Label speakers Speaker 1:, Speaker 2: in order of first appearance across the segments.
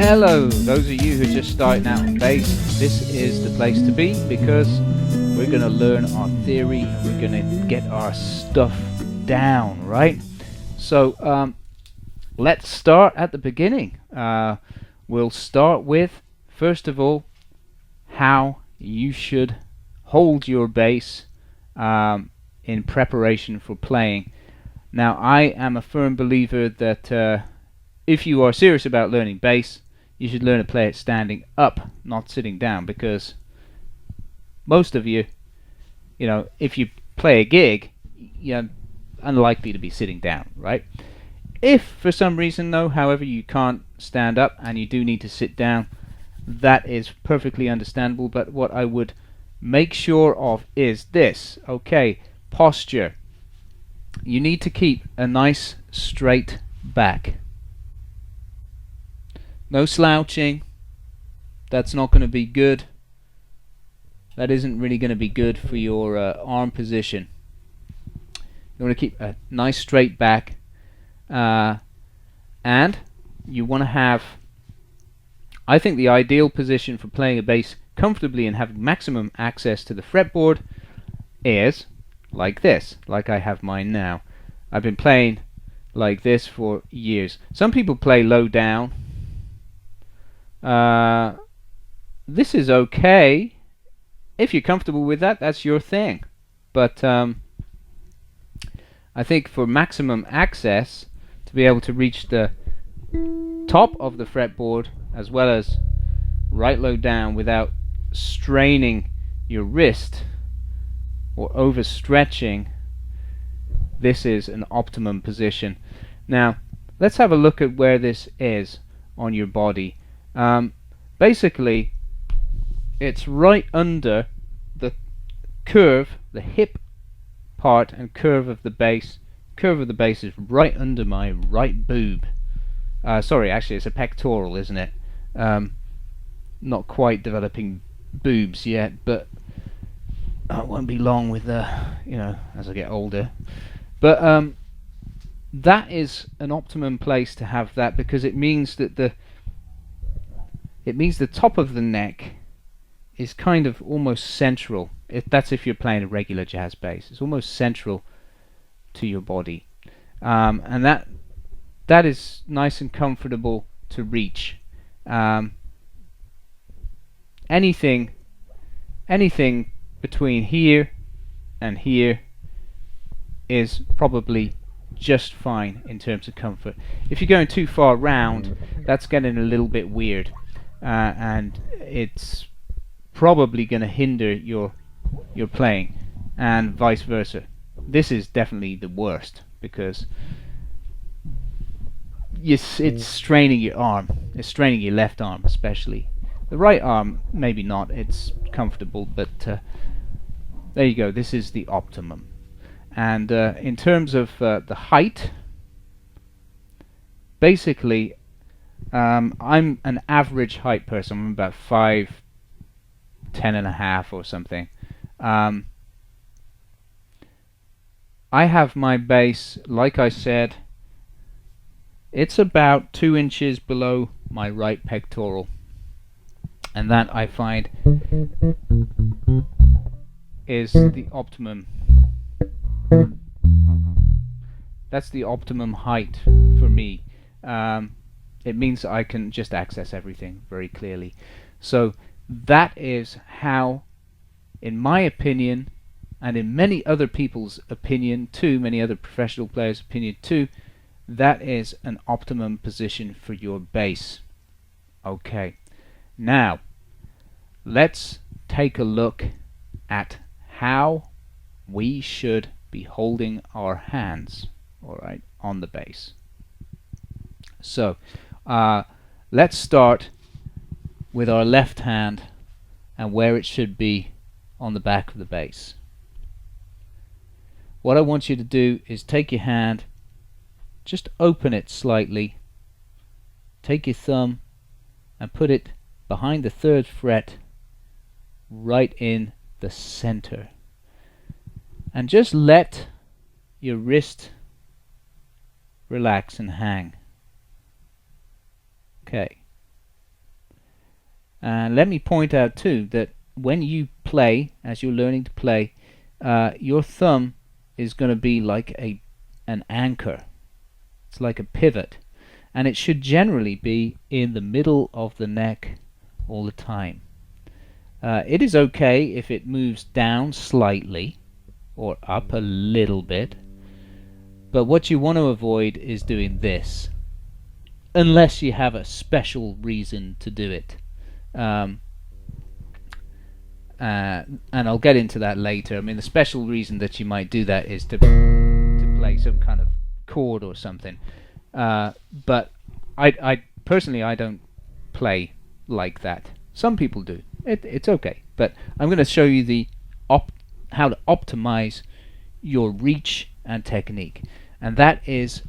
Speaker 1: Hello, those of you who are just starting out on bass, this is the place to be because we're going to learn our theory and we're going to get our stuff down, right? So let's start at the beginning. We'll start with, first of all, how you should hold your bass in preparation for playing. Now, I am a firm believer that if you are serious about learning bass, you should learn to play it standing up, not sitting down, because most of you, if you play a gig, you're unlikely to be sitting down, right? If for some reason, though, however, you can't stand up and you do need to sit down, that is perfectly understandable. But what I would make sure of is this. Okay, posture. You need to keep a nice straight back. No slouching. That's not going to be good. That isn't really going to be good for your arm position. You want to keep a nice straight back, and you want to have, I think the ideal position for playing a bass comfortably and having maximum access to the fretboard is like this, like I have mine now. I've been playing like this for years. Some people play low down. This is okay. If you're comfortable with that, that's your thing. But I think for maximum access, to be able to reach the top of the fretboard as well as right low down without straining your wrist or overstretching, this is an optimum position. Now, let's have a look at where this is on your body. Basically, it's right under the curve, the hip part and curve of the bass. Curve of the bass is right under my right boob. Sorry, actually it's a pectoral, isn't it? Not quite developing boobs yet, but it won't be long with as I get older. But that is an optimum place to have that, because it means that the top of the neck is kind of almost central. That's if you're playing a regular jazz bass. It's almost central to your body, and that is nice and comfortable to reach. Anything between here and here is probably just fine in terms of comfort. If you're going too far round, that's getting a little bit weird, and it's probably going to hinder your playing, and vice versa. This is definitely the worst, because it's straining your arm. It's straining your left arm especially. The right arm maybe not, it's comfortable, but there you go. This is the optimum. And in terms of the height, basically I'm an average height person. I'm about 5'10" and a half or something. I have my bass, like I said, it's about 2 inches below my right pectoral, and that I find is the optimum. That's the optimum height for me. It means that I can just access everything very clearly. So that is how, in my opinion, and in many other people's opinion too, many other professional players' opinion too, that is an optimum position for your bass. Okay, now let's take a look at how we should be holding our hands, alright, on the bass. So let's start with our left hand and where it should be on the back of the bass. What I want you to do is take your hand, just open it slightly, take your thumb and put it behind the 3rd fret, right in the center, and just let your wrist relax and hang. Okay, And let me point out too that when you play, as you're learning to play, your thumb is going to be like an anchor. It's like a pivot, and it should generally be in the middle of the neck all the time. It is okay if it moves down slightly or up a little bit, but what you want to avoid is doing this, unless you have a special reason to do it. And I'll get into that later. I mean, the special reason that you might do that is to play some kind of chord or something. But I personally, I don't play like that. Some people do. It's okay. But I'm going to show you how to optimize your reach and technique. And that is,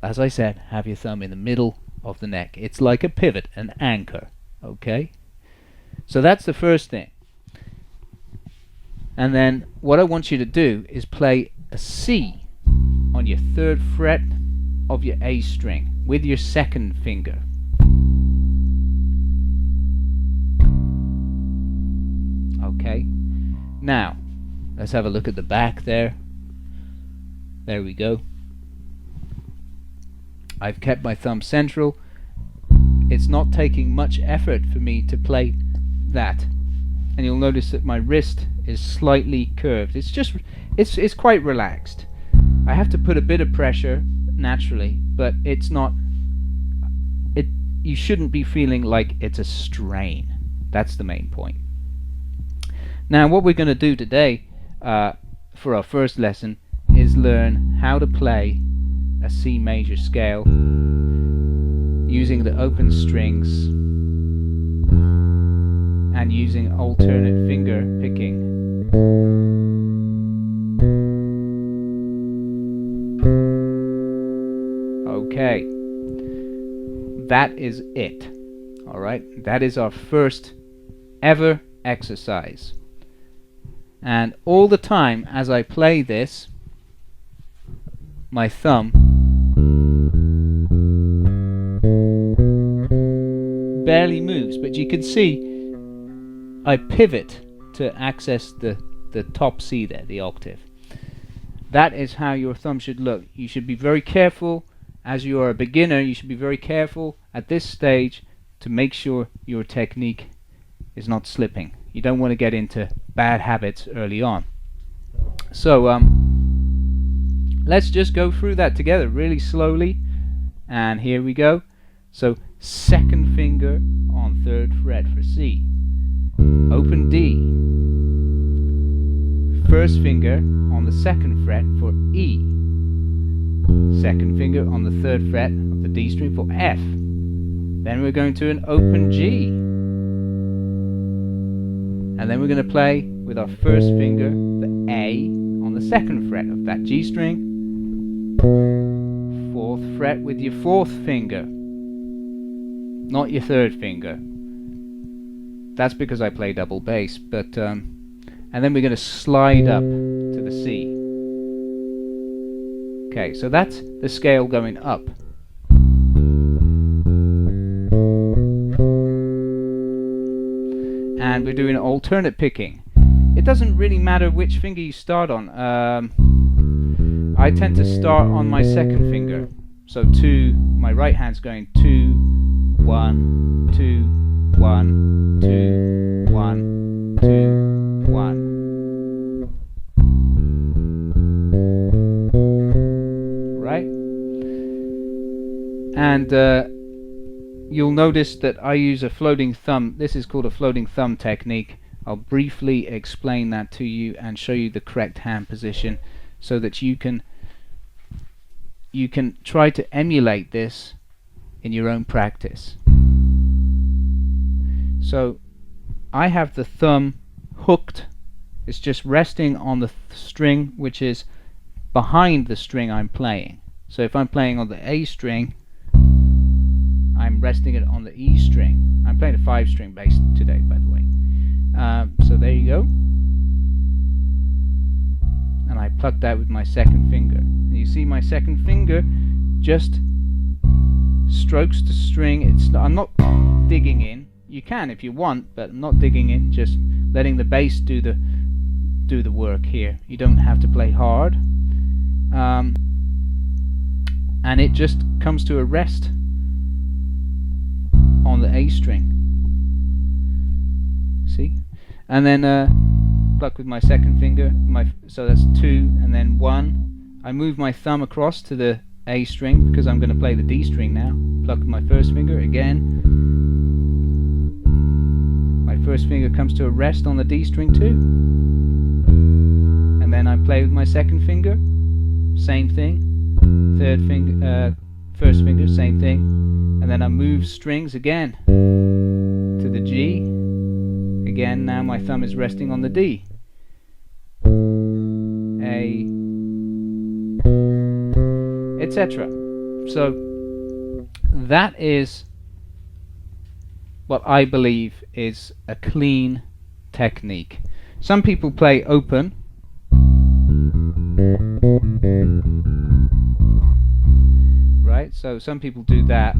Speaker 1: as I said, have your thumb in the middle of the neck. It's like a pivot, an anchor. Okay? So that's the first thing. And then what I want you to do is play a C on your 3rd fret of your A string with your 2nd finger. Okay? Now, let's have a look at the back there. There we go. I've kept my thumb central. It's not taking much effort for me to play that, and you'll notice that my wrist is slightly curved. It's quite relaxed. I have to put a bit of pressure naturally, but it's not. You shouldn't be feeling like it's a strain. That's the main point. Now, what we're going to do today for our first lesson is learn how to play a C major scale using the open strings and using alternate finger picking. Okay, that is it. Alright, that is our first ever exercise. And all the time as I play this, my thumb barely moves, but you can see I pivot to access the top C there, the octave. That is how your thumb should look. You should be very careful, as you are a beginner, you should be very careful at this stage to make sure your technique is not slipping. You don't want to get into bad habits early on. So let's just go through that together really slowly, and here we go. So 2nd finger on 3rd fret for C, open D, 1st finger on the 2nd fret for E, 2nd finger on the 3rd fret of the D string for F. Then we're going to an open G, and then we're going to play with our 1st finger the A on the 2nd fret of that G string, 4th fret with your 4th finger, not your 3rd finger. That's because I play double bass, but and then we're going to slide up to the C. Okay, so that's the scale going up. And we're doing alternate picking. It doesn't really matter which finger you start on. I tend to start on my 2nd finger. So 2, my right hand's going 2, 1, 2, 1, 2, 1, 2, 1. Right? And you'll notice that I use a floating thumb. This is called a floating thumb technique. I'll briefly explain that to you and show you the correct hand position so that you can try to emulate this in your own practice. So I have the thumb hooked. It's just resting on the string which is behind the string I'm playing. So if I'm playing on the A string, I'm resting it on the E string. I'm playing a 5-string bass today, by the way. So there you go. And I pluck that with my 2nd finger. And you see my 2nd finger just strokes the string. I'm not digging in. You can if you want, but I'm not digging in, just letting the bass do the work here. You don't have to play hard. And it just comes to a rest on the A string. See? And then pluck with my second finger, so that's 2 and then 1. I move my thumb across to the A string because I'm going to play the D string now. Pluck with my first finger again. My first finger comes to a rest on the D string too. And then I play with my second finger, same thing. Third finger, first finger, same thing. And then I move strings again to the G. Again, now my thumb is resting on the D. A, etc. So that is what I believe is a clean technique. Some people play open. Right, so some people do that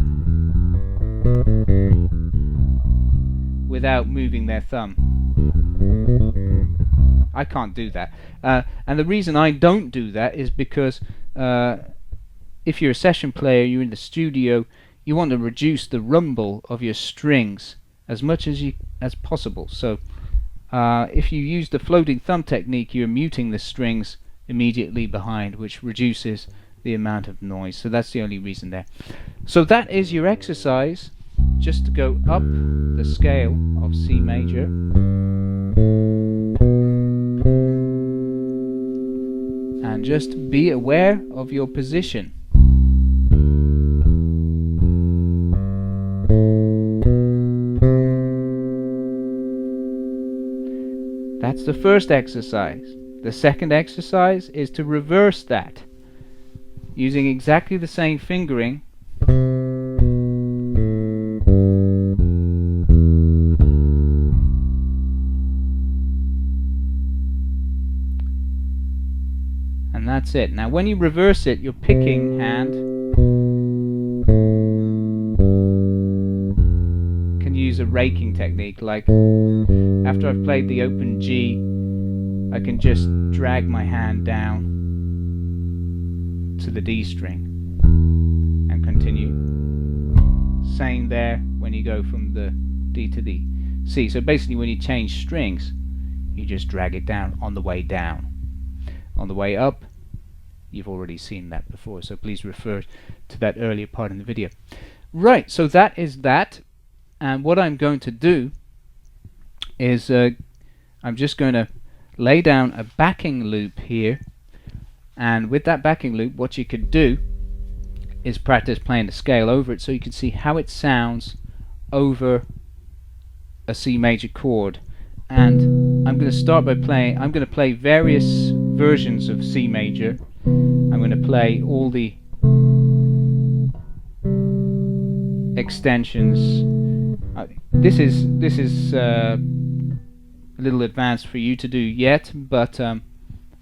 Speaker 1: without moving their thumb. I can't do that. And the reason I don't do that is because if you're a session player, you're in the studio, you want to reduce the rumble of your strings as much as possible. So if you use the floating thumb technique, you're muting the strings immediately behind, which reduces the amount of noise. So that's the only reason there. So that is your exercise, just to go up the scale of C major. And just be aware of your position. That's the first exercise. The second exercise is to reverse that, using exactly the same fingering. And that's it. Now when you reverse it, your picking hand can use a raking technique. Like after I've played the open G, I can just drag my hand down to the D string and continue. Same there when you go from the D to the C. So basically when you change strings, you just drag it down on the way down. On the way up, you've already seen that before, so please refer to that earlier part in the video. Right, so that is that. And what I'm going to do is I'm just going to lay down a backing loop here, and with that backing loop what you could do is practice playing the scale over it so you can see how it sounds over a C major chord. And I'm going to start by playing, I'm going to play various versions of C major. I'm going to play all the extensions. This is a little advanced for you to do yet, but I'm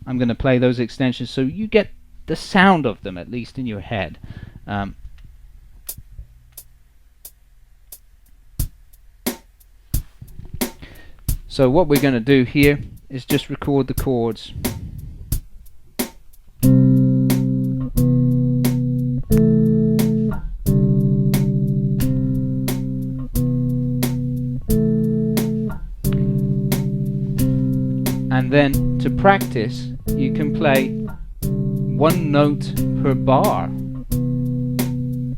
Speaker 1: going to play those extensions so you get the sound of them at least in your head. So what we're going to do here is just record the chords. And then to practice, you can play one note per bar,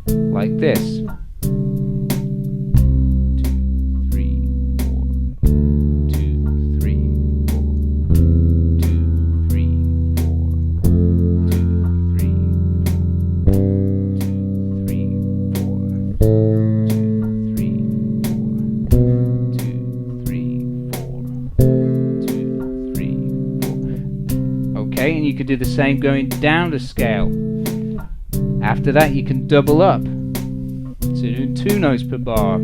Speaker 1: like this. 2, 3, 4. 2, 3, 4. 2, 3, 4. 2, 3, 4. 2, 3, 4. Okay, and you could do the same going down the scale. After that you can double up, so do 2 notes per bar.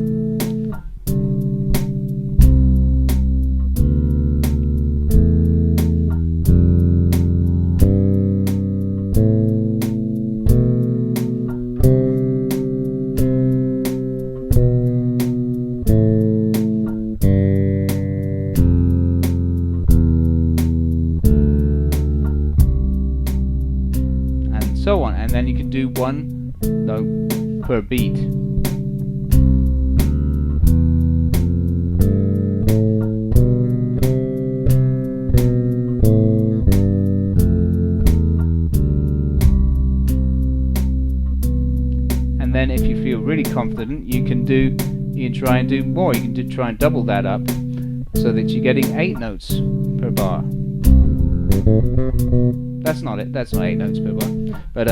Speaker 1: so on, and then you can do one note per beat. And then if you feel really confident, you can try and do more. You can try and double that up so that you're getting 8 notes per bar. That's not 8 notes per bar, but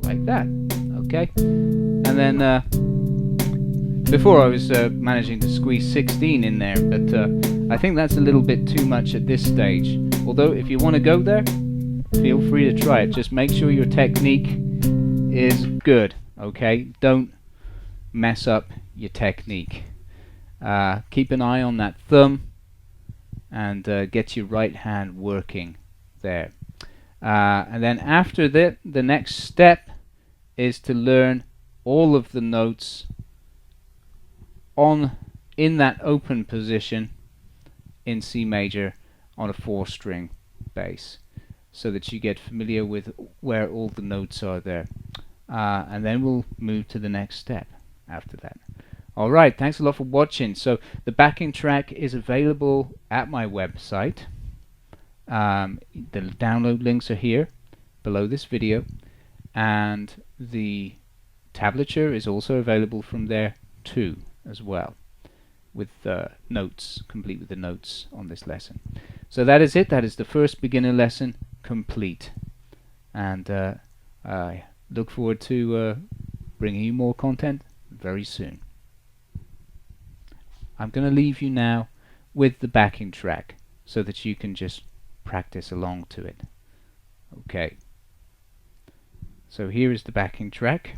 Speaker 1: like that. Okay, and then before I was managing to squeeze 16 in there, but I think that's a little bit too much at this stage. Although if you want to go there, feel free to try it. Just make sure your technique is good, okay? Don't mess up your technique. Keep an eye on that thumb and get your right hand working there. And then after that, the next step is to learn all of the notes in that open position in C major on a 4-string bass, so that you get familiar with where all the notes are there, and then we'll move to the next step after that. Alright, thanks a lot for watching. So the backing track is available at my website. The download links are here below this video, and the tablature is also available from there too as well, with notes, complete with the notes on this lesson. So that is it. That is the first beginner lesson complete, and I look forward to bringing you more content very soon. I'm going to leave you now with the backing track so that you can just practice along to it. Okay, so here is the backing track.